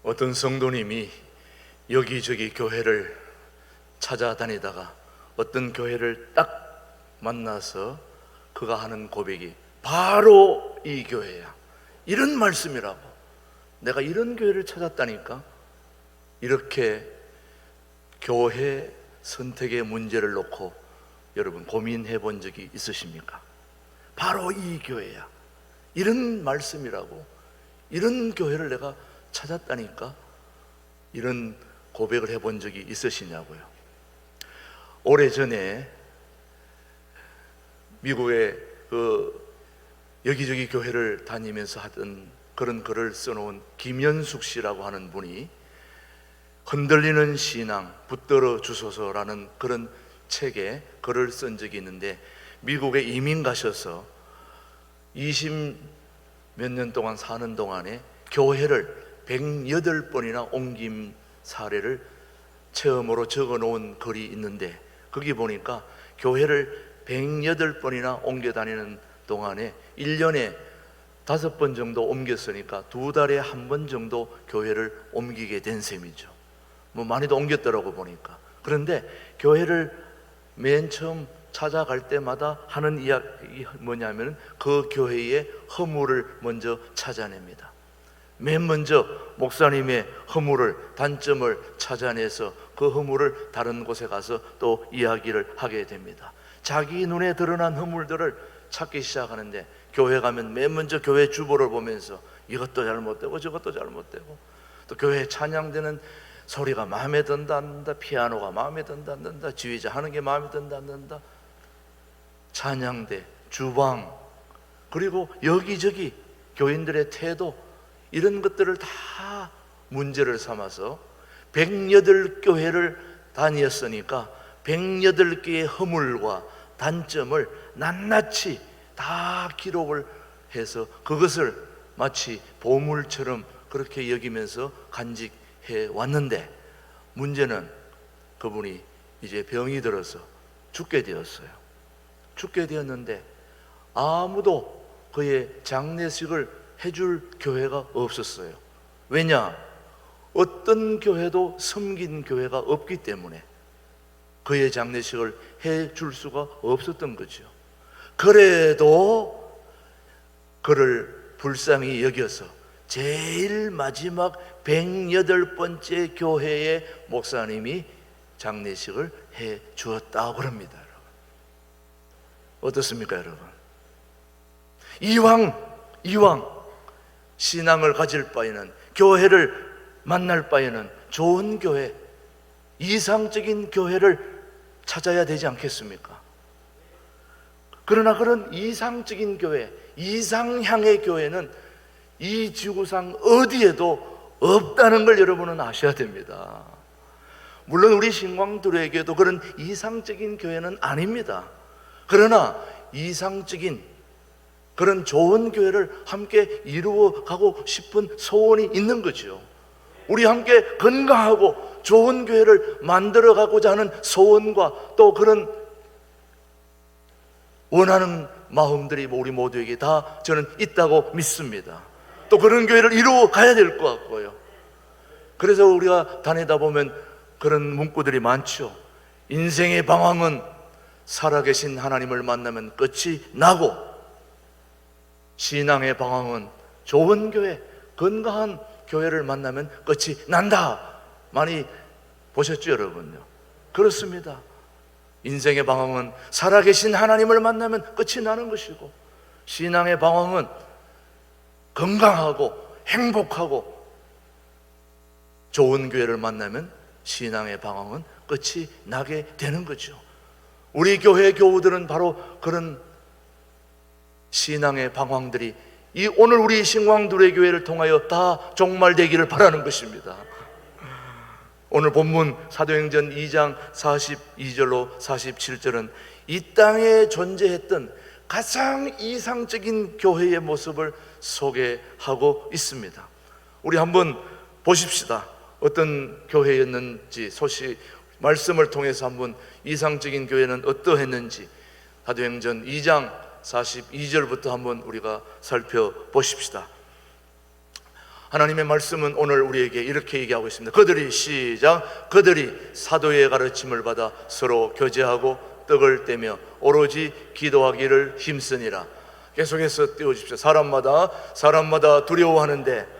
어떤 성도님이 여기저기 교회를 찾아다니다가 어떤 교회를 딱 만나서 그가 하는 고백이 바로 이 교회야, 이런 말씀이라고. 내가 이런 교회를 찾았다니까. 이렇게 교회 선택의 문제를 놓고 여러분 고민해 본 적이 있으십니까? 바로 이 교회야, 이런 말씀이라고. 이런 교회를 내가 찾았다니까. 이런 고백을 해본 적이 있으시냐고요. 오래전에 미국의 여기저기 교회를 다니면서 하던 그런 글을 써놓은 김연숙 씨라고 하는 분이 흔들리는 신앙 붙들어 주소서라는 그런 책에 글을 쓴 적이 있는데, 미국에 이민 가셔서 20몇 년 동안 사는 동안에 교회를 108번이나 옮긴 사례를 체험으로 적어 놓은 글이 있는데, 거기 보니까 교회를 108번이나 옮겨 다니는 동안에 1년에 5번 정도 옮겼으니까 2달에 1번 정도 교회를 옮기게 된 셈이죠. 뭐 많이도 옮겼더라고 보니까. 그런데 교회를 맨 처음 찾아갈 때마다 하는 이야기 뭐냐면 그 교회의 허물을 먼저 찾아냅니다. 맨 먼저 목사님의 허물을, 단점을 찾아내서 그 허물을 다른 곳에 가서 또 이야기를 하게 됩니다. 자기 눈에 드러난 허물들을 찾기 시작하는데, 교회 가면 맨 먼저 교회 주보를 보면서 이것도 잘못되고 저것도 잘못되고, 또 교회 찬양되는 소리가 마음에 든다 안 든다, 피아노가 마음에 든다 안 든다, 지휘자 하는 게 마음에 든다 안 든다, 찬양대, 주방, 그리고 여기저기 교인들의 태도, 이런 것들을 다 문제를 삼아서 108교회를 다녔으니까 108개의 허물과 단점을 낱낱이 다 기록을 해서 그것을 마치 보물처럼 그렇게 여기면서 간직해 왔는데, 문제는 그분이 이제 병이 들어서 죽게 되었어요. 죽게 되었는데 아무도 그의 장례식을 해줄 교회가 없었어요. 왜냐? 어떤 교회도 섬긴 교회가 없기 때문에 그의 장례식을 해줄 수가 없었던 거죠. 그래도 그를 불쌍히 여겨서 제일 마지막 108번째 교회의 목사님이 장례식을 해 주었다고 그럽니다. 여러분, 어떻습니까 여러분? 이왕 신앙을 가질 바에는, 교회를 만날 바에는 좋은 교회, 이상적인 교회를 찾아야 되지 않겠습니까? 그러나 그런 이상적인 교회, 이상향의 교회는 이 지구상 어디에도 없다는 걸 여러분은 아셔야 됩니다. 물론 우리 신광들에게도 그런 이상적인 교회는 아닙니다. 그러나 이상적인 그런 좋은 교회를 함께 이루어 가고 싶은 소원이 있는 거죠. 우리 함께 건강하고 좋은 교회를 만들어 가고자 하는 소원과 또 그런 원하는 마음들이 우리 모두에게 다 저는 있다고 믿습니다. 또 그런 교회를 이루어 가야 될 것 같고요. 그래서 우리가 다니다 보면 그런 문구들이 많죠. 인생의 방황은 살아계신 하나님을 만나면 끝이 나고, 신앙의 방황은 좋은 교회, 건강한 교회를 만나면 끝이 난다. 많이 보셨죠 여러분요? 그렇습니다. 인생의 방황은 살아계신 하나님을 만나면 끝이 나는 것이고, 신앙의 방황은 건강하고 행복하고 좋은 교회를 만나면 신앙의 방황은 끝이 나게 되는 거죠. 우리 교회 교우들은 바로 그런 신앙의 방황들이 이 오늘 우리 신광두레 교회를 통하여 다 종말되기를 바라는 것입니다. 오늘 본문 사도행전 2장 42절로 47절은 이 땅에 존재했던 가장 이상적인 교회의 모습을 소개하고 있습니다. 우리 한번 보십시다. 어떤 교회였는지, 말씀을 통해서 한번 이상적인 교회는 어떠했는지 사도행전 2장 42절부터 한번 우리가 살펴보십시다. 하나님의 말씀은 오늘 우리에게 이렇게 얘기하고 있습니다. 그들이 시작, 그들이 사도의 가르침을 받아 서로 교제하고 떡을 떼며 오로지 기도하기를 힘쓰니라. 계속해서 띄워주십시오. 사람마다 두려워하는데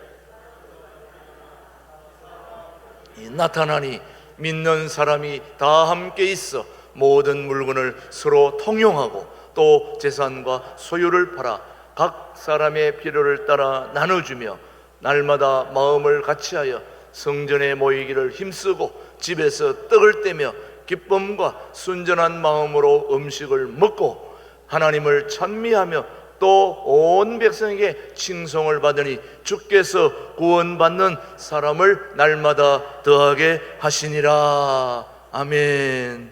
나타나니 믿는 사람이 다 함께 있어 모든 물건을 서로 통용하고 또 재산과 소유를 팔아 각 사람의 필요를 따라 나눠주며 날마다 마음을 같이하여 성전에 모이기를 힘쓰고 집에서 떡을 떼며 기쁨과 순전한 마음으로 음식을 먹고 하나님을 찬미하며 또 온 백성에게 칭송을 받으니 주께서 구원받는 사람을 날마다 더하게 하시니라. 아멘.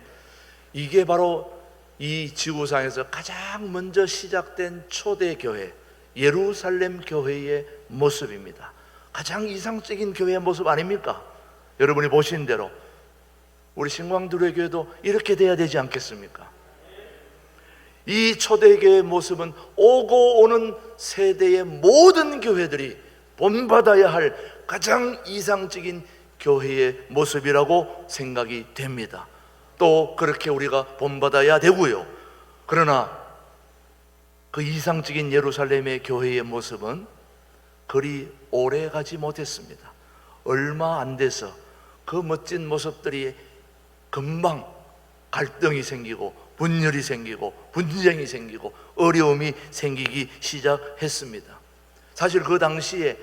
이게 바로 이 지구상에서 가장 먼저 시작된 초대교회, 예루살렘 교회의 모습입니다. 가장 이상적인 교회의 모습 아닙니까? 여러분이 보신 대로 우리 신광두레 교회도 이렇게 돼야 되지 않겠습니까? 이 초대교회의 모습은 오고 오는 세대의 모든 교회들이 본받아야 할 가장 이상적인 교회의 모습이라고 생각이 됩니다. 또 그렇게 우리가 본받아야 되고요. 그러나 그 이상적인 예루살렘의 교회의 모습은 그리 오래 가지 못했습니다. 얼마 안 돼서 그 멋진 모습들이 금방 갈등이 생기고 분열이 생기고 분쟁이 생기고 어려움이 생기기 시작했습니다. 사실 그 당시에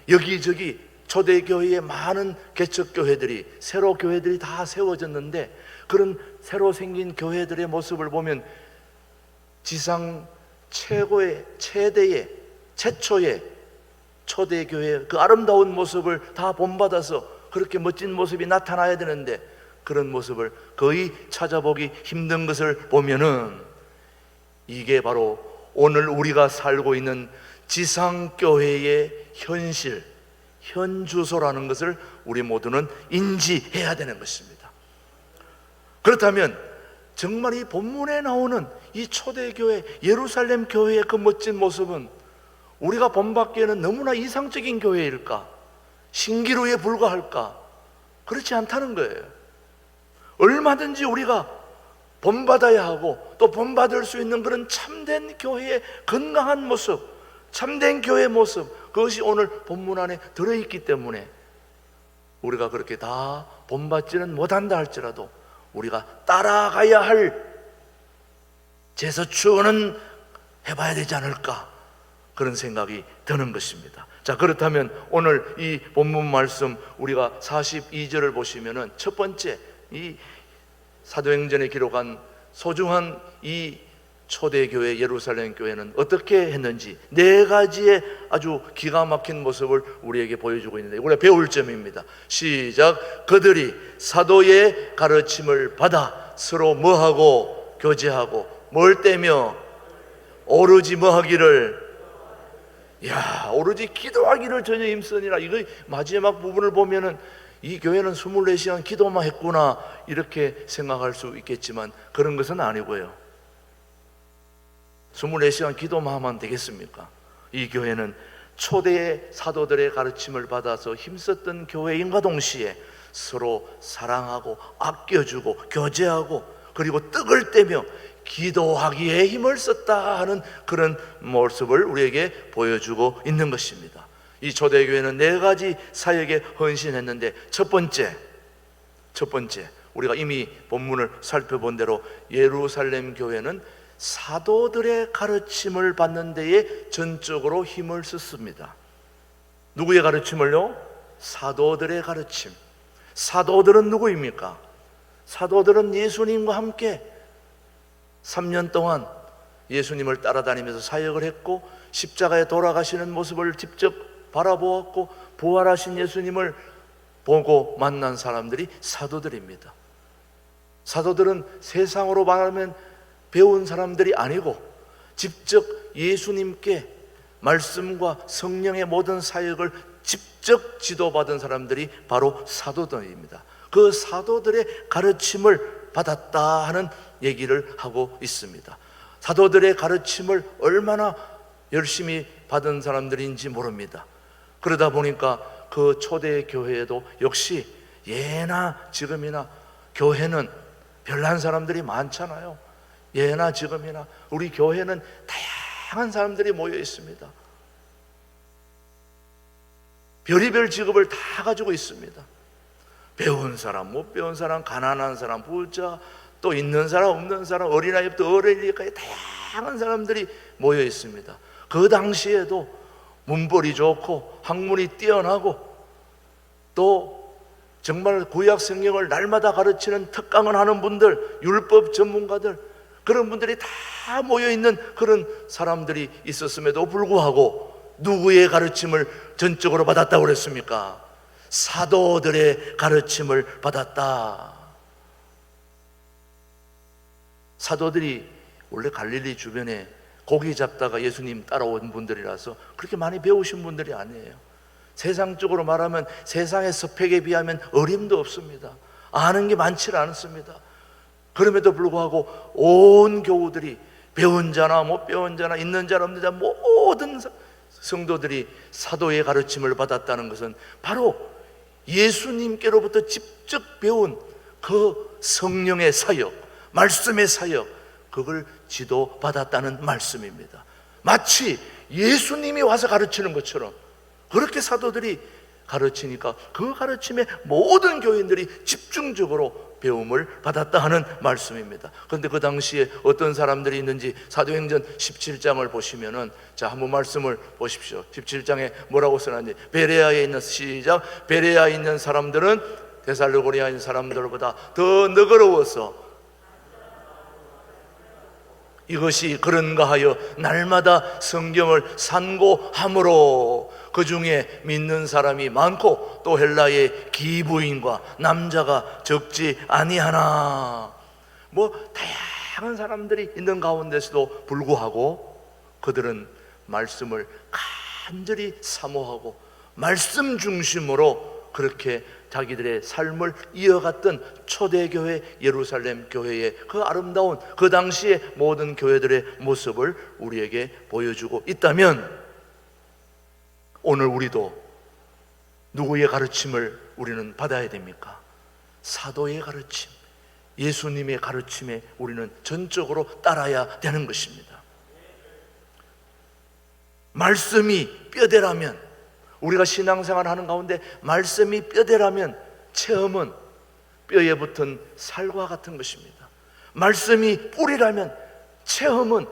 여기저기 초대교회의 많은 개척교회들이, 새로 교회들이 다 세워졌는데 그런 새로 생긴 교회들의 모습을 보면 지상 최초의 초대교회의 그 아름다운 모습을 다 본받아서 그렇게 멋진 모습이 나타나야 되는데 그런 모습을 거의 찾아보기 힘든 것을 보면은 이게 바로 오늘 우리가 살고 있는 지상교회의 현실, 현주소라는 것을 우리 모두는 인지해야 되는 것입니다. 그렇다면 정말 이 본문에 나오는 이 초대교회 예루살렘 교회의 그 멋진 모습은 우리가 본받기에는 너무나 이상적인 교회일까? 신기루에 불과할까? 그렇지 않다는 거예요. 얼마든지 우리가 본받아야 하고 또 본받을 수 있는 그런 참된 교회의 건강한 모습, 참된 교회의 모습, 그것이 오늘 본문 안에 들어있기 때문에 우리가 그렇게 다 본받지는 못한다 할지라도 우리가 따라가야 할 제서추원은 해봐야 되지 않을까, 그런 생각이 드는 것입니다. 자, 그렇다면 오늘 이 본문 말씀 우리가 42절을 보시면은 첫 번째 이 사도행전에 기록한 소중한 이 초대교회 예루살렘 교회는 어떻게 했는지 네 가지의 아주 기가 막힌 모습을 우리에게 보여주고 있는데 우리가 배울 점입니다. 시작. 그들이 사도의 가르침을 받아 서로 뭐하고 교제하고 뭘 떼며 오로지 뭐하기를, 오로지 기도하기를 전혀 힘쓰니라. 이거 마지막 부분을 보면은 이 교회는 24시간 기도만 했구나 이렇게 생각할 수 있겠지만 그런 것은 아니고요. 24시간 기도만 하면 되겠습니까? 이 교회는 초대의 사도들의 가르침을 받아서 힘썼던 교회인과 동시에 서로 사랑하고 아껴주고 교제하고 그리고 떡을 떼며 기도하기에 힘을 썼다 하는 그런 모습을 우리에게 보여주고 있는 것입니다. 이 초대교회는 네 가지 사역에 헌신했는데 첫 번째 우리가 이미 본문을 살펴본 대로 예루살렘 교회는 사도들의 가르침을 받는 데에 전적으로 힘을 썼습니다. 누구의 가르침을요? 사도들의 가르침. 사도들은 누구입니까? 사도들은 예수님과 함께 3년 동안 예수님을 따라다니면서 사역을 했고 십자가에 돌아가시는 모습을 직접 바라보았고 부활하신 예수님을 보고 만난 사람들이 사도들입니다. 사도들은 세상으로 말하면 배운 사람들이 아니고 직접 예수님께 말씀과 성령의 모든 사역을 직접 지도받은 사람들이 바로 사도들입니다. 그 사도들의 가르침을 받았다 하는 얘기를 하고 있습니다. 사도들의 가르침을 얼마나 열심히 받은 사람들인지 모릅니다. 그러다 보니까 그 초대 교회에도 역시 예나 지금이나 교회는 별난 사람들이 많잖아요. 예나 지금이나 우리 교회는 다양한 사람들이 모여 있습니다. 별의별 직업을 다 가지고 있습니다. 배운 사람, 못 배운 사람, 가난한 사람, 부자, 또 있는 사람, 없는 사람, 어린아이부터 어린이까지 다양한 사람들이 모여 있습니다. 그 당시에도 문벌이 좋고 학문이 뛰어나고 또 정말 구약 성경을 날마다 가르치는 특강을 하는 분들, 율법 전문가들, 그런 분들이 다 모여있는 그런 사람들이 있었음에도 불구하고 누구의 가르침을 전적으로 받았다고 그랬습니까? 사도들의 가르침을 받았다. 사도들이 원래 갈릴리 주변에 고기 잡다가 예수님 따라온 분들이라서 그렇게 많이 배우신 분들이 아니에요. 세상적으로 말하면 세상의 스펙에 비하면 어림도 없습니다. 아는 게 많지 않습니다. 그럼에도 불구하고 온 교우들이 배운 자나 못 배운 자나 있는 자나 없는 자 모든 성도들이 사도의 가르침을 받았다는 것은 바로 예수님께로부터 직접 배운 그 성령의 사역, 말씀의 사역, 그걸 지도받았다는 말씀입니다. 마치 예수님이 와서 가르치는 것처럼 그렇게 사도들이 가르치니까 그 가르침에 모든 교인들이 집중적으로 배움을 받았다 하는 말씀입니다. 그런데 그 당시에 어떤 사람들이 있는지 사도행전 17장을 보시면은, 자, 한번 말씀을 보십시오. 17장에 뭐라고 써놨는지. 베레아에 있는, 시작. 베레아에 있는 사람들은 데살로니가에 있는 사람들보다 더 너그러워서 이것이 그런가 하여 날마다 성경을 산고함으로 그 중에 믿는 사람이 많고 또 헬라의 기부인과 남자가 적지 아니하나. 뭐 다양한 사람들이 있는 가운데서도 불구하고 그들은 말씀을 간절히 사모하고 말씀 중심으로 그렇게 자기들의 삶을 이어갔던 초대교회 예루살렘 교회의 그 아름다운 그 당시의 모든 교회들의 모습을 우리에게 보여주고 있다면, 오늘 우리도 누구의 가르침을 우리는 받아야 됩니까? 사도의 가르침, 예수님의 가르침에 우리는 전적으로 따라야 되는 것입니다. 말씀이 뼈대라면, 우리가 신앙생활 하는 가운데 말씀이 뼈대라면 체험은 뼈에 붙은 살과 같은 것입니다. 말씀이 뿌리라면 체험은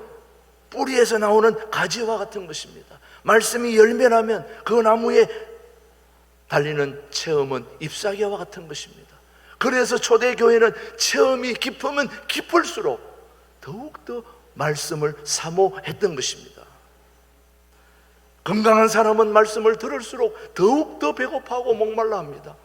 뿌리에서 나오는 가지와 같은 것입니다. 말씀이 열매라면 그 나무에 달리는 체험은 잎사귀와 같은 것입니다. 그래서 초대교회는 체험이 깊으면 깊을수록 더욱더 말씀을 사모했던 것입니다. 건강한 사람은 말씀을 들을수록 더욱더 배고파하고 목말라 합니다.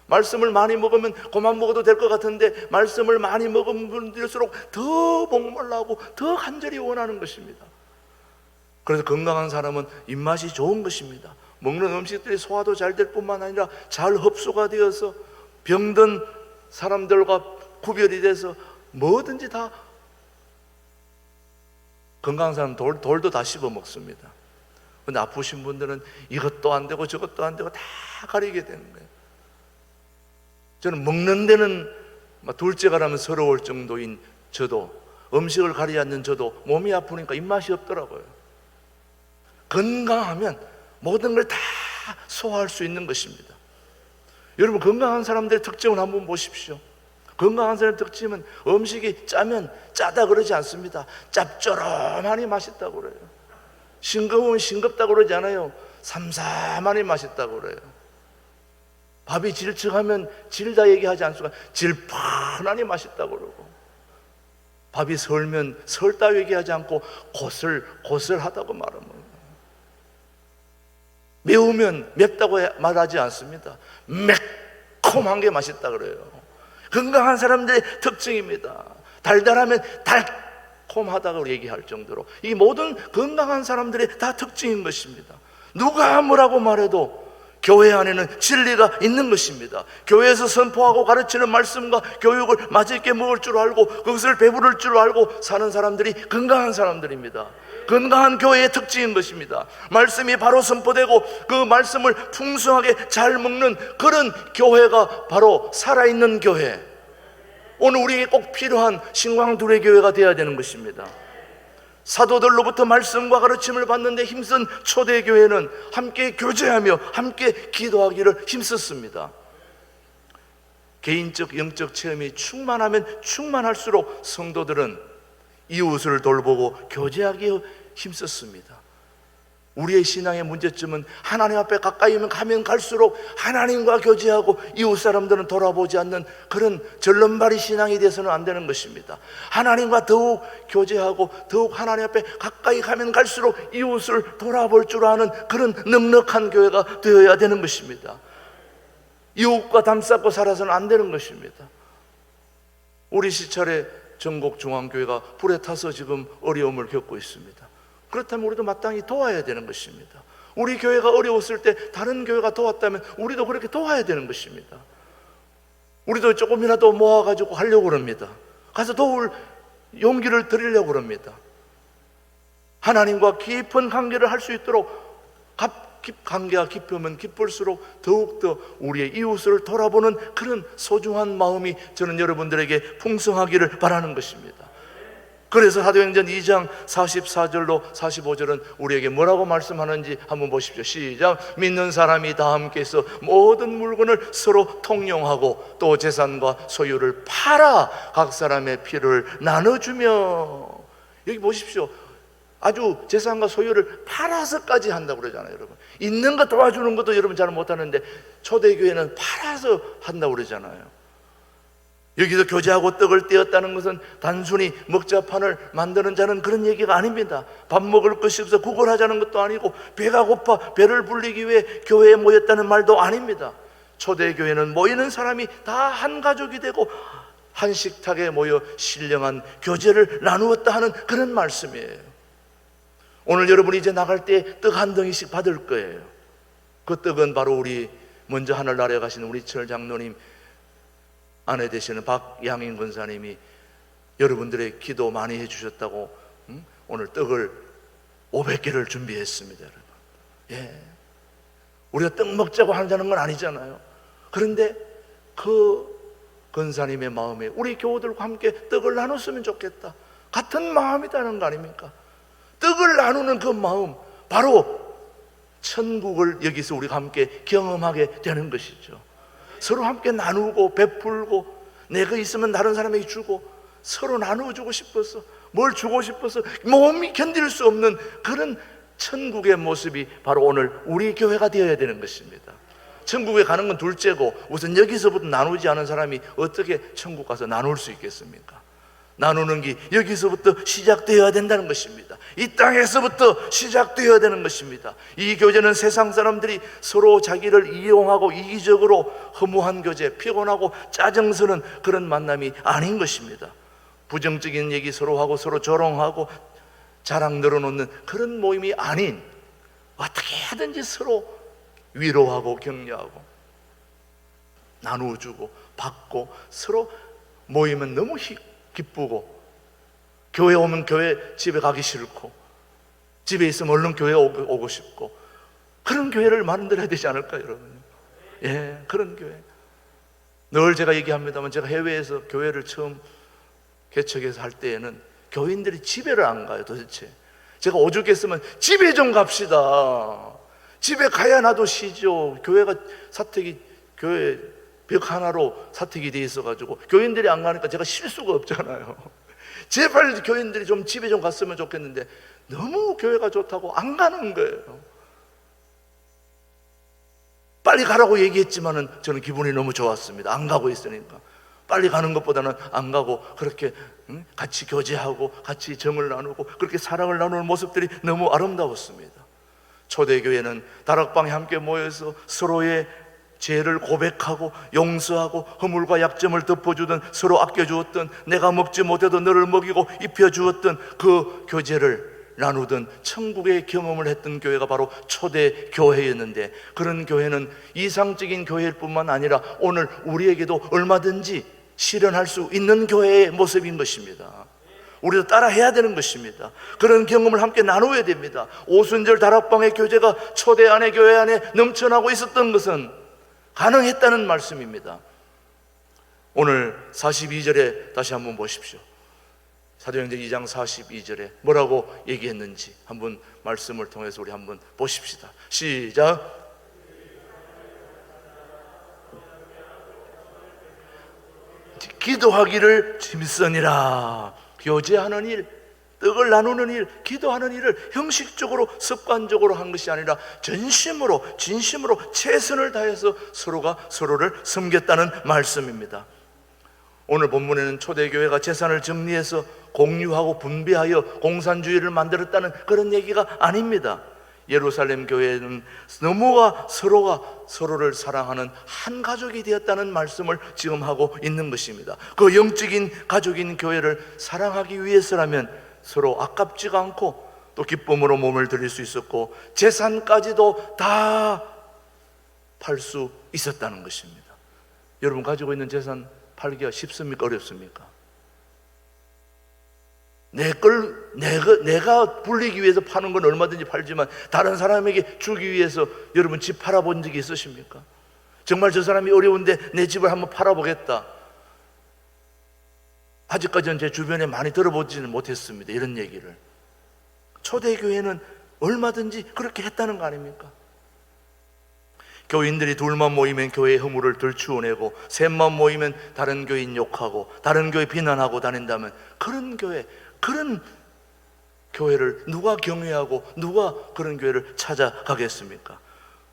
말씀을 많이 먹으면 그만 먹어도 될 것 같은데 말씀을 많이 먹으면 분들일수록 더 목말라하고 더 간절히 원하는 것입니다. 그래서 건강한 사람은 입맛이 좋은 것입니다. 먹는 음식들이 소화도 잘 될 뿐만 아니라 잘 흡수가 되어서 병든 사람들과 구별이 돼서 뭐든지 다, 건강한 사람은 돌도 다 씹어 먹습니다. 근데 아프신 분들은 이것도 안 되고 저것도 안 되고 다 가리게 되는 거예요. 저는 먹는 데는 둘째가라면 서러울 정도인 저도, 음식을 가리지 않는 저도 몸이 아프니까 입맛이 없더라고요. 건강하면 모든 걸 다 소화할 수 있는 것입니다. 여러분, 건강한 사람들의 특징을 한번 보십시오. 건강한 사람의 특징은 음식이 짜면 짜다 그러지 않습니다. 짭조름하니 맛있다고 그래요. 싱거우면 싱겁다고 그러지 않아요. 삼삼하니 맛있다고 그래요. 밥이 질척하면 질다 얘기하지 않습니까? 질펀하니 맛있다고 그러고, 밥이 설면 설다 얘기하지 않고 고슬고슬하다고 말합니다. 매우면 맵다고 말하지 않습니다. 매콤한 게 맛있다 그래요. 건강한 사람들의 특징입니다. 달달하면 달콤하다고 얘기할 정도로 이 모든 건강한 사람들의 다 특징인 것입니다. 누가 뭐라고 말해도 교회 안에는 진리가 있는 것입니다. 교회에서 선포하고 가르치는 말씀과 교육을 맛있게 먹을 줄 알고 그것을 배부를 줄 알고 사는 사람들이 건강한 사람들입니다. 건강한 교회의 특징인 것입니다. 말씀이 바로 선포되고 그 말씀을 풍성하게 잘 먹는 그런 교회가 바로 살아있는 교회, 오늘 우리에게 꼭 필요한 신광두레 교회가 되어야 되는 것입니다. 사도들로부터 말씀과 가르침을 받는데 힘쓴 초대교회는 함께 교제하며 함께 기도하기를 힘썼습니다. 개인적 영적 체험이 충만하면 충만할수록 성도들은 이웃을 돌보고 교제하기에 힘썼습니다. 우리의 신앙의 문제점은 하나님 앞에 가까이 가면 갈수록 하나님과 교제하고 이웃 사람들은 돌아보지 않는 그런 절름발이 신앙이 돼서는 안 되는 것입니다. 하나님과 더욱 교제하고 더욱 하나님 앞에 가까이 가면 갈수록 이웃을 돌아볼 줄 아는 그런 넉넉한 교회가 되어야 되는 것입니다. 이웃과 담쌓고 살아서는 안 되는 것입니다. 우리 시찰의 전국중앙교회가 불에 타서 지금 어려움을 겪고 있습니다. 그렇다면 우리도 마땅히 도와야 되는 것입니다. 우리 교회가 어려웠을 때 다른 교회가 도왔다면 우리도 그렇게 도와야 되는 것입니다. 우리도 조금이라도 모아가지고 하려고 그럽니다. 가서 도울 용기를 드리려고 그럽니다. 하나님과 깊은 관계를 할 수 있도록 관계가 깊으면 깊을수록 더욱더 우리의 이웃을 돌아보는 그런 소중한 마음이 저는 여러분들에게 풍성하기를 바라는 것입니다. 그래서 사도행전 2장 44절로 45절은 우리에게 뭐라고 말씀하는지 한번 보십시오. 시작. 믿는 사람이 다 함께해서 모든 물건을 서로 통용하고 또 재산과 소유를 팔아 각 사람의 필요를 나눠주며, 여기 보십시오. 아주 재산과 소유를 팔아서까지 한다고 그러잖아요. 여러분, 있는 거 도와주는 것도 여러분 잘 못하는데 초대교회는 팔아서 한다고 그러잖아요. 여기서 교제하고 떡을 떼었다는 것은 단순히 먹자판을 만드는 자는 그런 얘기가 아닙니다. 밥 먹을 것이 없어 구걸하자는 것도 아니고 배가 고파 배를 불리기 위해 교회에 모였다는 말도 아닙니다. 초대교회는 모이는 사람이 다 한 가족이 되고 한 식탁에 모여 신령한 교제를 나누었다 하는 그런 말씀이에요. 오늘 여러분이 이제 나갈 때 떡 한 덩이씩 받을 거예요. 그 떡은 바로 우리 먼저 하늘나라에 가신 우리 철 장로님 아내 되시는 박양인 권사님이 여러분들의 기도 많이 해주셨다고 오늘 떡을 500개를 준비했습니다. 여러분, 예, 우리가 떡 먹자고 하자는 건 아니잖아요. 그런데 그 권사님의 마음에 우리 교우들과 함께 떡을 나눴으면 좋겠다, 같은 마음이라는 거 아닙니까? 떡을 나누는 그 마음, 바로 천국을 여기서 우리가 함께 경험하게 되는 것이죠. 서로 함께 나누고 베풀고 내가 있으면 다른 사람에게 주고 서로 나누어주고 싶어서, 뭘 주고 싶어서 몸이 견딜 수 없는 그런 천국의 모습이 바로 오늘 우리 교회가 되어야 되는 것입니다. 천국에 가는 건 둘째고 우선 여기서부터 나누지 않은 사람이 어떻게 천국 가서 나눌 수 있겠습니까? 나누는 게 여기서부터 시작되어야 된다는 것입니다. 이 땅에서부터 시작되어야 되는 것입니다. 이 교제는 세상 사람들이 서로 자기를 이용하고 이기적으로 허무한 교제, 피곤하고 짜증스러운 그런 만남이 아닌 것입니다. 부정적인 얘기 서로 하고 서로 조롱하고 자랑 늘어놓는 그런 모임이 아닌, 어떻게 하든지 서로 위로하고 격려하고 나누어주고 받고 서로 모이면 너무 기쁘고, 교회 오면 교회 집에 가기 싫고 집에 있으면 얼른 교회 오고 싶고, 그런 교회를 만들어야 되지 않을까요, 여러분? 예, 그런 교회. 늘 제가 얘기합니다만, 제가 해외에서 교회를 처음 개척해서 할 때에는 교인들이 집에를 안 가요. 도대체 제가 오죽했으면 집에 좀 갑시다, 집에 가야 나도 쉬죠. 교회가 사택이 교회 벽 하나로 사택이 돼 있어가지고 교인들이 안 가니까 제가 쉴 수가 없잖아요. 제발 교인들이 좀 집에 좀 갔으면 좋겠는데 너무 교회가 좋다고 안 가는 거예요. 빨리 가라고 얘기했지만은 저는 기분이 너무 좋았습니다. 안 가고 있으니까. 빨리 가는 것보다는 안 가고 그렇게 같이 교제하고 같이 정을 나누고 그렇게 사랑을 나누는 모습들이 너무 아름다웠습니다. 초대교회는 다락방에 함께 모여서 서로의 죄를 고백하고 용서하고 허물과 약점을 덮어주던, 서로 아껴주었던, 내가 먹지 못해도 너를 먹이고 입혀주었던 그 교제를 나누던 천국의 경험을 했던 교회가 바로 초대 교회였는데, 그런 교회는 이상적인 교회일 뿐만 아니라 오늘 우리에게도 얼마든지 실현할 수 있는 교회의 모습인 것입니다. 우리도 따라 해야 되는 것입니다. 그런 경험을 함께 나누어야 됩니다. 오순절 다락방의 교제가 초대 안에 교회 안에 넘쳐나고 있었던 것은 가능했다는 말씀입니다. 오늘 42절에 다시 한번 보십시오. 사도행전 2장 42절에 뭐라고 얘기했는지 한번 말씀을 통해서 우리 한번 보십시다. 시작. 기도하기를 짐쓰니라. 교제하는 일, 떡을 나누는 일, 기도하는 일을 형식적으로 습관적으로 한 것이 아니라 전심으로 진심으로 최선을 다해서 서로가 서로를 섬겼다는 말씀입니다. 오늘 본문에는 초대교회가 재산을 정리해서 공유하고 분배하여 공산주의를 만들었다는 그런 얘기가 아닙니다. 예루살렘 교회는 너무가 서로가 서로를 사랑하는 한 가족이 되었다는 말씀을 지금 하고 있는 것입니다. 그 영적인 가족인 교회를 사랑하기 위해서라면 서로 아깝지가 않고 또 기쁨으로 몸을 드릴 수 있었고 재산까지도 다 팔 수 있었다는 것입니다. 여러분 가지고 있는 재산 팔기가 쉽습니까? 어렵습니까? 내가 불리기 위해서 파는 건 얼마든지 팔지만 다른 사람에게 주기 위해서 여러분 집 팔아본 적이 있으십니까? 정말 저 사람이 어려운데 내 집을 한번 팔아보겠다. 아직까지는 제 주변에 많이 들어보지는 못했습니다. 이런 얘기를. 초대교회는 얼마든지 그렇게 했다는 거 아닙니까? 교인들이 둘만 모이면 교회의 허물을 들추어내고 셋만 모이면 다른 교인 욕하고 다른 교회 비난하고 다닌다면 그런 교회를 누가 경외하고 누가 그런 교회를 찾아가겠습니까?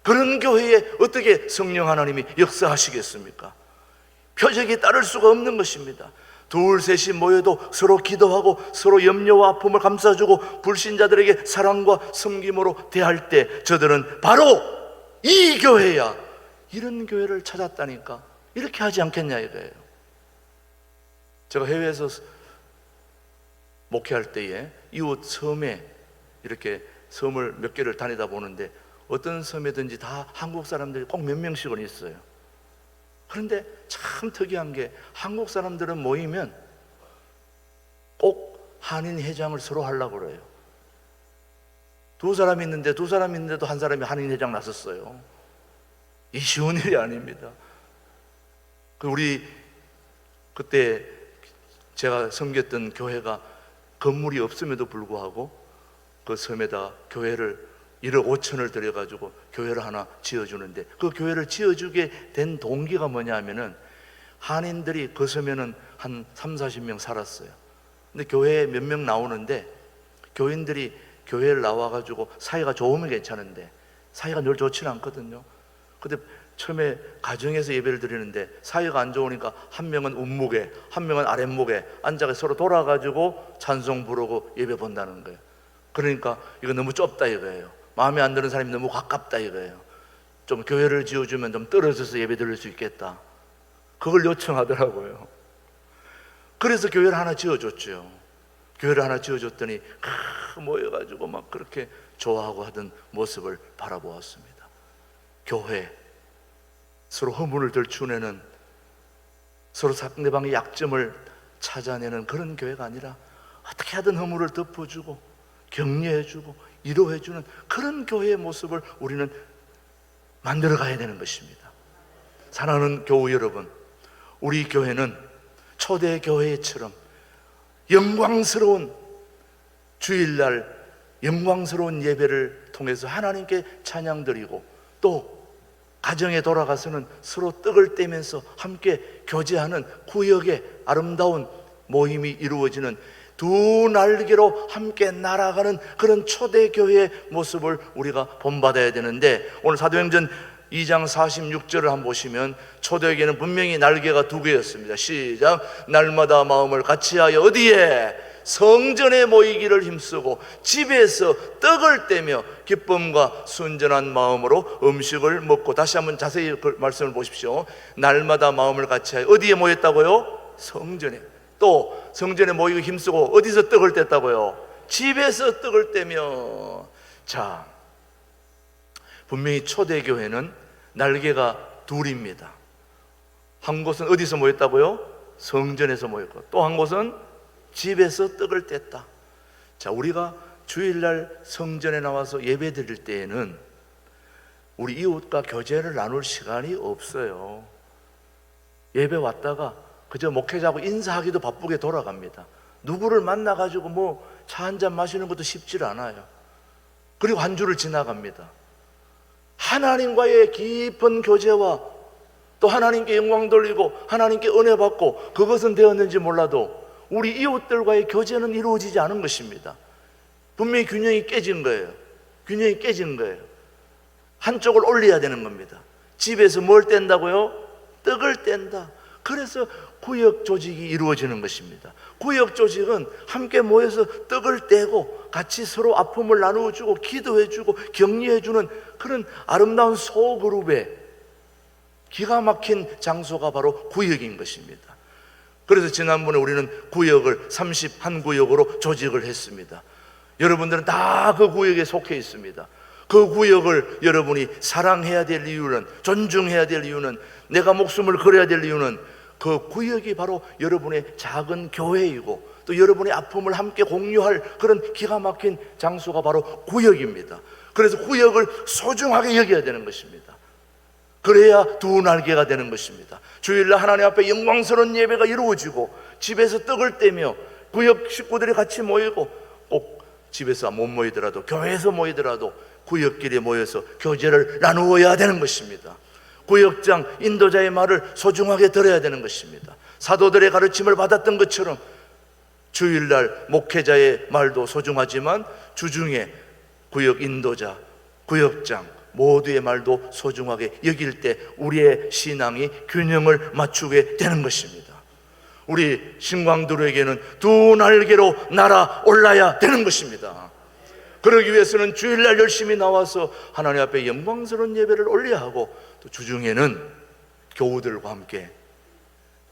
그런 교회에 어떻게 성령 하나님이 역사하시겠습니까? 표적이 따를 수가 없는 것입니다. 둘 셋이 모여도 서로 기도하고 서로 염려와 아픔을 감싸주고 불신자들에게 사랑과 섬김으로 대할 때 저들은 바로 이 교회야, 이런 교회를 찾았다니까. 이렇게 하지 않겠냐 이거예요. 제가 해외에서 목회할 때에 이웃 섬에 이렇게 섬을 몇 개를 다니다 보는데 어떤 섬에든지 다 한국 사람들이 꼭 몇 명씩은 있어요. 그런데 참 특이한 게 한국 사람들은 모이면 꼭 한인 회장을 서로 하려고 그래요. 두 사람이 있는데도 한 사람이 한인 회장 나섰어요. 이 쉬운 일이 아닙니다. 우리 그때 제가 섬겼던 교회가 건물이 없음에도 불구하고 그 섬에다 교회를 1억 5천을 들여가지고 교회를 하나 지어주는데 그 교회를 지어주게 된 동기가 뭐냐 하면은 한인들이 그 섬에는 한 30-40명 살았어요. 근데 교회에 몇 명 나오는데 교인들이 교회를 나와가지고 사이가 좋으면 괜찮은데 사이가 늘 좋지는 않거든요. 근데 처음에 가정에서 예배를 드리는데 사이가 안 좋으니까 한 명은 운목에 한 명은 아랫목에 앉아서 서로 돌아가지고 찬송 부르고 예배 본다는 거예요. 그러니까 이거 너무 좁다 이거예요. 마음에 안 드는 사람이 너무 가깝다 이거예요. 좀 교회를 지어주면 좀 떨어져서 예배 드릴 수 있겠다. 그걸 요청하더라고요. 그래서 교회를 하나 지어줬죠. 교회를 하나 지어줬더니 모여가지고 막 그렇게 좋아하고 하던 모습을 바라보았습니다. 교회, 서로 허물을 들추내는, 서로 상대방의 약점을 찾아내는 그런 교회가 아니라 어떻게 하든 허물을 덮어주고 격려해주고 위로해주는 그런 교회의 모습을 우리는 만들어 가야 되는 것입니다. 사랑하는 교우 여러분, 우리 교회는 초대 교회처럼 영광스러운 주일날 영광스러운 예배를 통해서 하나님께 찬양 드리고 또 가정에 돌아가서는 서로 떡을 떼면서 함께 교제하는 구역의 아름다운 모임이 이루어지는 두 날개로 함께 날아가는 그런 초대교회의 모습을 우리가 본받아야 되는데 오늘 사도행전 2장 46절을 한번 보시면 초대교회는 분명히 날개가 두 개였습니다. 시작. 날마다 마음을 같이하여 어디에? 성전에 모이기를 힘쓰고 집에서 떡을 떼며 기쁨과 순전한 마음으로 음식을 먹고. 다시 한번 자세히 그 말씀을 보십시오. 날마다 마음을 같이하여 어디에 모였다고요? 성전에. 또 성전에 모이고 힘쓰고 어디서 떡을 뗐다고요? 집에서 떡을 떼며. 자, 분명히 초대교회는 날개가 둘입니다. 한 곳은 어디서 모였다고요? 성전에서 모였고, 또 한 곳은 집에서 떡을 뗐다. 자, 우리가 주일날 성전에 나와서 예배 드릴 때에는 우리 이웃과 교제를 나눌 시간이 없어요. 예배 왔다가 그저 목회자하고 인사하기도 바쁘게 돌아갑니다. 누구를 만나가지고 뭐 차 한잔 마시는 것도 쉽지 않아요. 그리고 한 주를 지나갑니다. 하나님과의 깊은 교제와 또 하나님께 영광 돌리고 하나님께 은혜 받고 그것은 되었는지 몰라도 우리 이웃들과의 교제는 이루어지지 않은 것입니다. 분명히 균형이 깨진 거예요. 균형이 깨진 거예요. 한쪽을 올려야 되는 겁니다. 집에서 뭘 뗀다고요? 떡을 뗀다. 그래서 구역 조직이 이루어지는 것입니다. 구역 조직은 함께 모여서 떡을 떼고 같이 서로 아픔을 나누어주고 기도해주고 격려해주는 그런 아름다운 소그룹의 기가 막힌 장소가 바로 구역인 것입니다. 그래서 지난번에 우리는 구역을 31구역으로 조직을 했습니다. 여러분들은 다 그 구역에 속해 있습니다. 그 구역을 여러분이 사랑해야 될 이유는, 존중해야 될 이유는, 내가 목숨을 걸어야 될 이유는 그 구역이 바로 여러분의 작은 교회이고 또 여러분의 아픔을 함께 공유할 그런 기가 막힌 장소가 바로 구역입니다. 그래서 구역을 소중하게 여겨야 되는 것입니다. 그래야 두 날개가 되는 것입니다. 주일날 하나님 앞에 영광스러운 예배가 이루어지고 집에서 떡을 떼며 구역 식구들이 같이 모이고, 꼭 집에서 못 모이더라도 교회에서 모이더라도 구역끼리 모여서 교제를 나누어야 되는 것입니다. 구역장, 인도자의 말을 소중하게 들어야 되는 것입니다. 사도들의 가르침을 받았던 것처럼 주일날 목회자의 말도 소중하지만 주중에 구역 인도자, 구역장 모두의 말도 소중하게 여길 때 우리의 신앙이 균형을 맞추게 되는 것입니다. 우리 신광들에게는 두 날개로 날아올라야 되는 것입니다. 그러기 위해서는 주일날 열심히 나와서 하나님 앞에 영광스러운 예배를 올려야 하고, 또 주중에는 교우들과 함께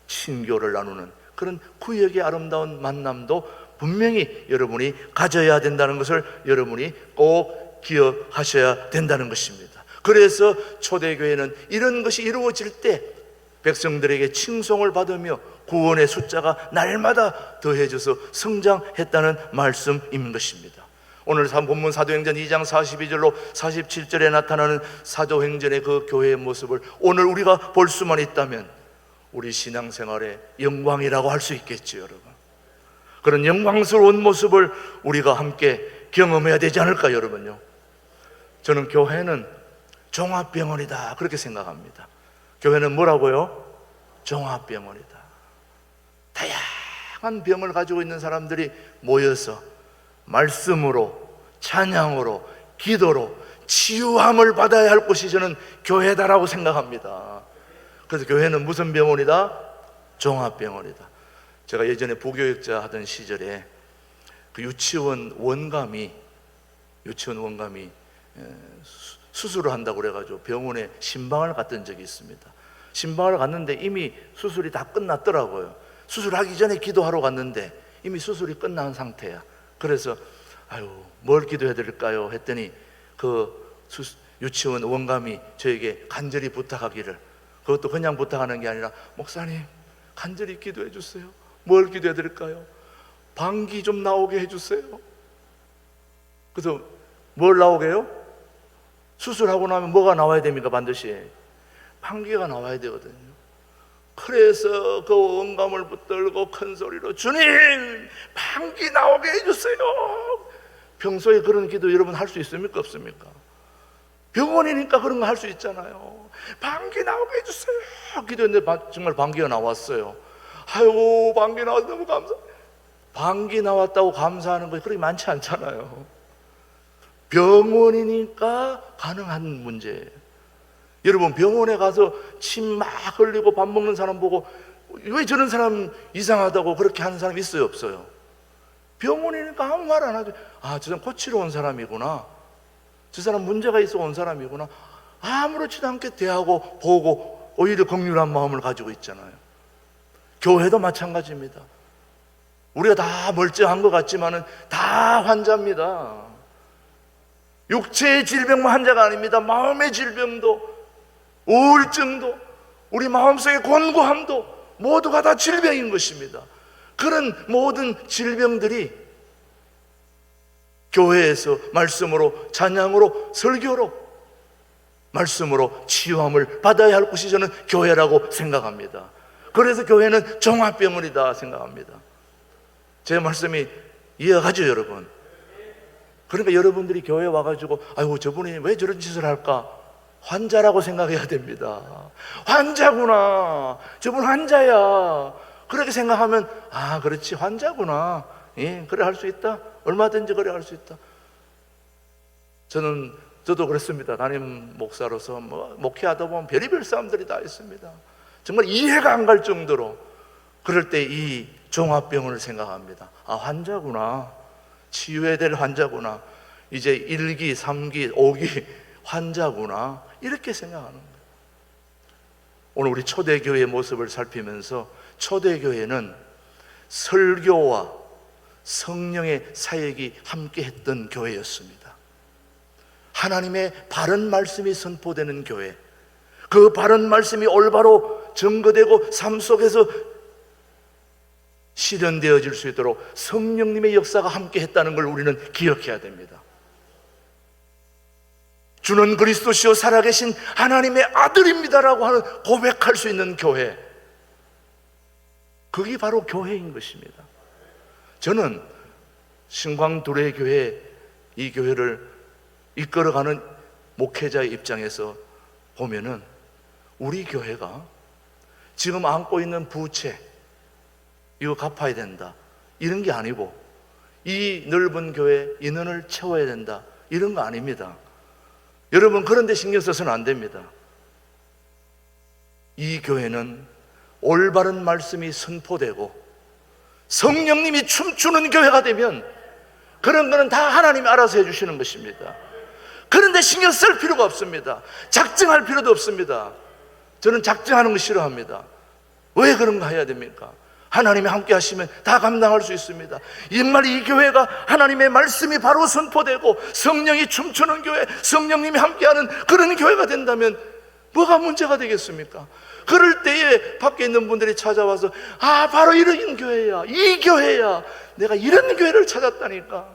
친교를 나누는 그런 구역의 아름다운 만남도 분명히 여러분이 가져야 된다는 것을 여러분이 꼭 기억하셔야 된다는 것입니다. 그래서 초대교회는 이런 것이 이루어질 때 백성들에게 칭송을 받으며 구원의 숫자가 날마다 더해져서 성장했다는 말씀인 것입니다. 오늘 본문 사도행전 2장 42절로 47절에 나타나는 사도행전의 그 교회의 모습을 오늘 우리가 볼 수만 있다면 우리 신앙생활의 영광이라고 할 수 있겠죠, 여러분. 그런 영광스러운 모습을 우리가 함께 경험해야 되지 않을까, 여러분요. 저는 교회는 종합병원이다, 그렇게 생각합니다. 교회는 뭐라고요? 종합병원이다. 다양한 병을 가지고 있는 사람들이 모여서 말씀으로, 찬양으로, 기도로 치유함을 받아야 할 곳이 저는 교회다라고 생각합니다. 그래서 교회는 무슨 병원이다? 종합병원이다. 제가 예전에 부교육자 하던 시절에 그 유치원 원감이 수술을 한다고 그래가지고 병원에 신방을 갔던 적이 있습니다. 신방을 갔는데 이미 수술이 다 끝났더라고요. 수술하기 전에 기도하러 갔는데 이미 수술이 끝난 상태야. 그래서 뭘 기도해야 될까요? 했더니 그 유치원 원감이 저에게 간절히 부탁하기를, 그것도 그냥 부탁하는 게 아니라, 목사님 간절히 기도해 주세요. 뭘 기도해야 될까요? 방귀 좀 나오게 해주세요. 그래서 뭘 나오게요? 수술하고 나면 뭐가 나와야 됩니까? 반드시 방귀가 나와야 되거든요. 그래서 그 원감을 붙들고 큰 소리로, 주님 방귀 나오게 해주세요. 평소에 그런 기도 여러분 할 수 있습니까? 없습니까? 병원이니까 그런 거 할 수 있잖아요. 방귀 나오게 해주세요 기도했는데 정말 방귀가 나왔어요. 아이고, 방귀 나와서 너무 감사. 방귀 나왔다고 감사하는 것이 그렇게 많지 않잖아요. 병원이니까 가능한 문제예요. 여러분, 병원에 가서 침 막 흘리고 밥 먹는 사람 보고 왜 저런 사람 이상하다고 그렇게 하는 사람 있어요, 없어요? 병원이니까 아무 말 안 하죠. 아, 저 사람 고치러 온 사람이구나, 저 사람 문제가 있어 온 사람이구나, 아무렇지도 않게 대하고 보고 오히려 긍휼한 마음을 가지고 있잖아요. 교회도 마찬가지입니다. 우리가 다 멀쩡한 것 같지만은 다 환자입니다. 육체의 질병만 환자가 아닙니다. 마음의 질병도, 우울증도, 우리 마음속의 곤고함도 모두가 다 질병인 것입니다. 그런 모든 질병들이 교회에서 말씀으로, 찬양으로, 설교로, 말씀으로 치유함을 받아야 할 곳이 저는 교회라고 생각합니다. 그래서 교회는 종합병원이다 생각합니다. 제 말씀이 이해가죠, 여러분? 그러니까 여러분들이 교회에 와가지고 아이고 저분이 왜 저런 짓을 할까? 환자라고 생각해야 됩니다. 환자구나, 저분 환자야, 그렇게 생각하면 아 그렇지 환자구나, 예, 그래 할 수 있다, 얼마든지 그래 할 수 있다. 저도 그렇습니다. 담임 목사로서 목회하다 보면 별의별 사람들이 다 있습니다. 정말 이해가 안 갈 정도로. 그럴 때 이 종합병원을 생각합니다. 아 환자구나, 치유해야 될 환자구나, 이제 1기, 3기, 5기 환자구나, 이렇게 생각하는 거예요. 오늘 우리 초대교회의 모습을 살피면서 초대교회는 설교와 성령의 사역이 함께했던 교회였습니다. 하나님의 바른 말씀이 선포되는 교회, 그 바른 말씀이 올바로 증거되고 삶 속에서 실현되어질 수 있도록 성령님의 역사가 함께했다는 걸 우리는 기억해야 됩니다. 주는 그리스도시요 살아계신 하나님의 아들입니다라고 하는 고백할 수 있는 교회, 그게 바로 교회인 것입니다. 저는 신광두레교회, 이 교회를 이끌어가는 목회자의 입장에서 보면은 우리 교회가 지금 안고 있는 부채 이거 갚아야 된다 이런 게 아니고, 이 넓은 교회 인원을 채워야 된다 이런 거 아닙니다. 여러분 그런 데 신경 써서는 안 됩니다. 이 교회는 올바른 말씀이 선포되고 성령님이 춤추는 교회가 되면 그런 거는 다 하나님이 알아서 해주시는 것입니다. 그런데 신경 쓸 필요가 없습니다. 작정할 필요도 없습니다. 저는 작정하는 거 싫어합니다. 왜 그런 거 해야 됩니까? 하나님이 함께 하시면 다 감당할 수 있습니다. 정말 이 교회가 하나님의 말씀이 바로 선포되고 성령이 춤추는 교회, 성령님이 함께하는 그런 교회가 된다면 뭐가 문제가 되겠습니까? 그럴 때에 밖에 있는 분들이 찾아와서 아 바로 이런 교회야, 이 교회야, 내가 이런 교회를 찾았다니까.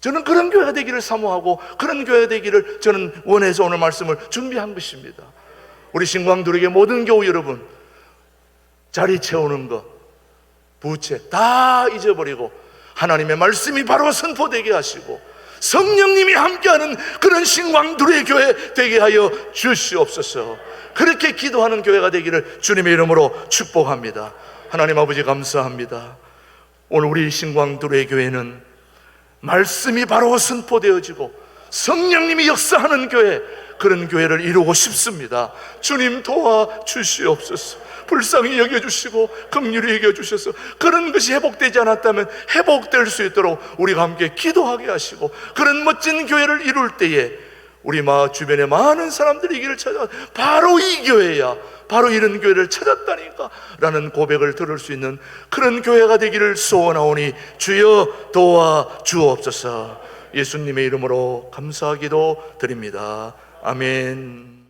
저는 그런 교회가 되기를 사모하고 그런 교회가 되기를 저는 원해서 오늘 말씀을 준비한 것입니다. 우리 신광두레교회 모든 교우 여러분, 자리 채우는 거, 부채 다 잊어버리고 하나님의 말씀이 바로 선포되게 하시고 성령님이 함께하는 그런 신광두레교회 되게 하여 주시옵소서. 그렇게 기도하는 교회가 되기를 주님의 이름으로 축복합니다. 하나님 아버지 감사합니다. 오늘 우리 신광두레교회는 말씀이 바로 선포되어지고 성령님이 역사하는 교회, 그런 교회를 이루고 싶습니다. 주님 도와 주시옵소서. 불쌍히 여겨주시고 긍휼히 여겨주셔서 그런 것이 회복되지 않았다면 회복될 수 있도록 우리가 함께 기도하게 하시고, 그런 멋진 교회를 이룰 때에 우리 주변에 많은 사람들이 이 길을 찾아 바로 이 교회야, 바로 이런 교회를 찾았다니까 라는 고백을 들을 수 있는 그런 교회가 되기를 소원하오니 주여 도와 주옵소서. 예수님의 이름으로 감사하기도 드립니다. 아멘.